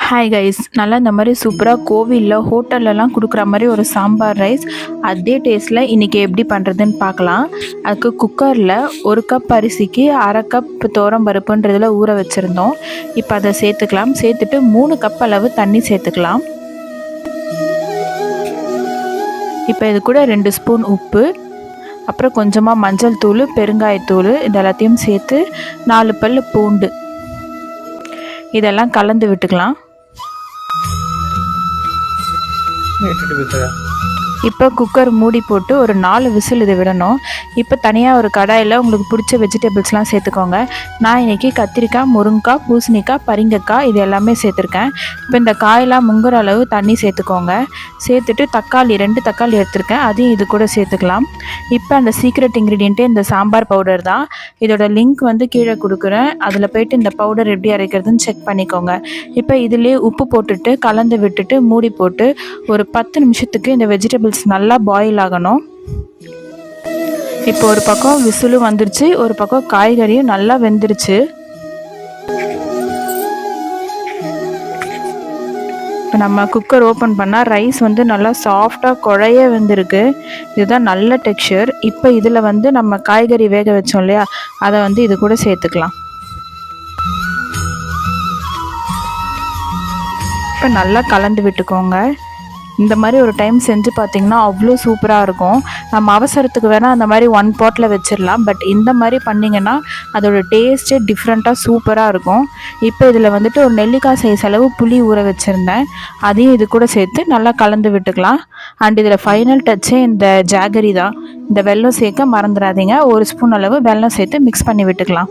Hi guys, நல்லா இந்த மாதிரி சூப்பராக கோவிலில் ஹோட்டல்லலாம் கொடுக்குற மாதிரி ஒரு சாம்பார் ரைஸ் அதே டேஸ்ட்டில் இன்றைக்கி எப்படி பண்ணுறதுன்னு பார்க்கலாம். அதுக்கு குக்கரில் 1 கப் அரிசிக்கு 1/2 கப் பருப்புன்றதில் ஊற வச்சுருந்தோம். இப்போ அதை சேர்த்துக்கலாம். சேர்த்துட்டு 3 கப் அளவு தண்ணி சேர்த்துக்கலாம். இப்போ இது கூட 2 ஸ்பூன் உப்பு, அப்புறம் கொஞ்சமாக மஞ்சள் தூள், பெருங்காயத்தூள் இது எல்லாத்தையும் சேர்த்து 4 பல் பூண்டு இதெல்லாம் கலந்து விட்டுக்கலாம். இப்போ குக்கர் மூடி போட்டு ஒரு 4 விசில் இது விடணும். இப்போ தனியாக ஒரு கடாயில் உங்களுக்கு பிடிச்ச வெஜிடபிள்ஸ்லாம் சேர்த்துக்கோங்க. நான் இன்றைக்கி கத்திரிக்காய், முருங்கைக்காய், பூசணிக்காய், பரிங்கக்காய் இது எல்லாமே சேர்த்துருக்கேன். இப்போ இந்த காயெல்லாம் முங்குற அளவு தண்ணி சேர்த்துக்கோங்க. சேர்த்துட்டு 2 தக்காளி எடுத்துருக்கேன், அதையும் இது கூட சேர்த்துக்கலாம். இப்போ அந்த சீக்ரெட் இன்க்ரீடியண்ட்டே இந்த சாம்பார் பவுடர் தான். இதோட லிங்க் கீழே கொடுக்குறேன். அதில் போய்ட்டு இந்த பவுடர் எப்படி அரைக்கிறதுன்னு செக் பண்ணிக்கோங்க. இப்போ இதிலே உப்பு போட்டுட்டு கலந்து விட்டுட்டு மூடி போட்டு ஒரு 10 நிமிஷத்துக்கு இந்த வெஜிடபிள்ஸ் நல்லா பாயில் ஆகணும். இப்போ ஒரு பக்கம் விசிலும் வந்துருச்சு, ஒரு பக்கம் காய்கறியும் நல்லா வெந்துருச்சு. இப்போ நம்ம குக்கர் ஓப்பன் பண்ணால் ரைஸ் நல்லா சாஃப்டாக குழைய வெந்திருக்கு. இதுதான் நல்ல டெக்ஸ்சர். இப்போ இதில் நம்ம காய்கறி வேக வச்சோம் இல்லையா, அதை இது கூட சேர்த்துக்கலாம். இப்போ நல்லா கலந்து விட்டுக்கோங்க. இந்த மாதிரி ஒரு டைம் செஞ்சு பார்த்திங்கன்னா அவ்வளோ சூப்பராக இருக்கும். நம்ம அவசரத்துக்கு வேணால் அந்த மாதிரி 1 பாட்டில் வச்சிடலாம். பட் இந்த மாதிரி பண்ணிங்கன்னா அதோட டேஸ்ட்டே டிஃப்ரெண்ட்டாக சூப்பராக இருக்கும். இப்போ இதில் ஒரு நெல்லிக்காய் சைஸ் அளவு புளி ஊற வச்சுருந்தேன், அதையும் இது கூட சேர்த்து நல்லா கலந்து விட்டுக்கலாம். அண்ட் இதில் ஃபைனல் டச்சே இந்த ஜாகரி தான். இந்த வெல்லம் சேர்க்க மறந்துடாதீங்க. 1 ஸ்பூன் அளவு வெல்லம் சேர்த்து மிக்ஸ் பண்ணி விட்டுக்கலாம்.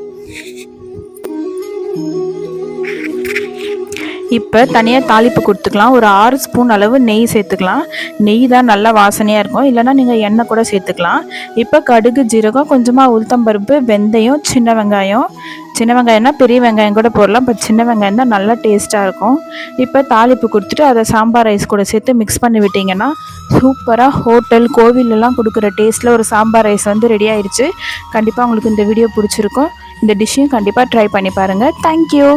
இப்போ தனியாக தாளிப்பு கொடுத்துக்கலாம். ஒரு 6 ஸ்பூன் அளவு நெய் சேர்த்துக்கலாம். நெய் தான் நல்லா வாசனையாக இருக்கும், இல்லைனா நீங்கள் எண்ணெய் கூட சேர்த்துக்கலாம். இப்போ கடுகு, ஜீரகம், கொஞ்சமாக உளுத்தம்பருப்பு, வெந்தயம், சின்ன வெங்காயம்னா பெரிய வெங்காயம் கூட போடலாம். பட் சின்ன வெங்காயம் தான் நல்லா டேஸ்ட்டாக இருக்கும். இப்போ தாளிப்பு கொடுத்துட்டு அதை சாம்பார் ரைஸ் கூட சேர்த்து மிக்ஸ் பண்ணி விட்டிங்கன்னா சூப்பராக ஹோட்டல் கோவிலெலாம் கொடுக்குற டேஸ்ட்டில் ஒரு சாம்பார் ரைஸ் ரெடி ஆயிடுச்சு. கண்டிப்பாக உங்களுக்கு இந்த வீடியோ பிடிச்சிருக்கும். இந்த டிஷ்ஷையும் கண்டிப்பாக ட்ரை பண்ணி பாருங்கள். தேங்க்யூ.